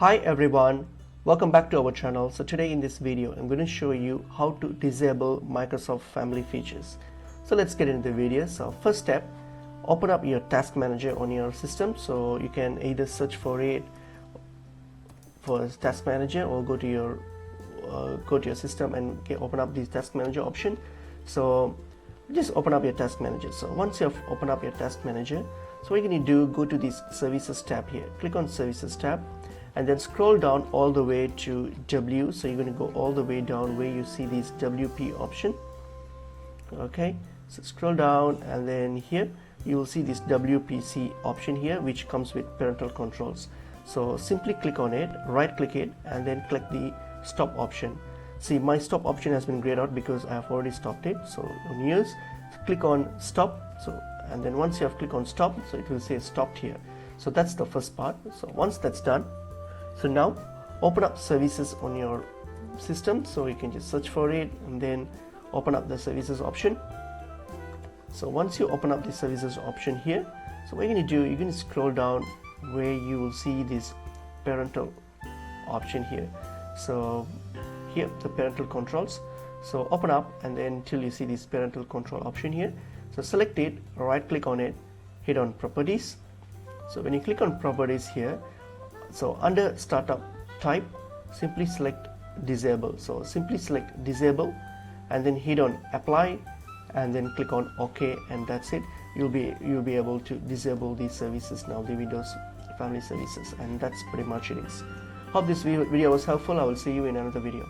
Hi everyone, welcome back to our channel. So today in this video I'm going to show you how to disable Microsoft Family features. So let's get into the video. So first step, open up your task manager on your system. So you can either search for it for task manager or go to your system and open up the task manager option. So just open up your task manager. So once you have opened up your task manager, so what you're going to do, go to this services tab here, click on services tab and then scroll down all the way to W. So you're going to go all the way down where you see this WP option. Okay, so scroll down and then here you will see this WPC option here, which comes with parental controls. So simply click on it, right click it and then click the stop option. See, my stop option has been grayed out because I have already stopped it. So on yours, click on stop. So and then once you have clicked on stop, so it will say stopped here. So that's the first part. So once that's done, so now open up services on your system. So you can just search for it and then open up the services option. So once you open up the services option here, so what you're going to do, you're going to scroll down where you will see this parental option here. So here the parental controls. So open up and then till you see this parental control option here. So select it, right click on it, hit on properties. So when you click on properties here, so under startup type, simply select disable. So simply select disable and then hit on apply and then click on OK, and that's it. You'll be able to disable these services now, the Windows Family services, and that's pretty much it is. Hope this video was helpful. I will see you in another video.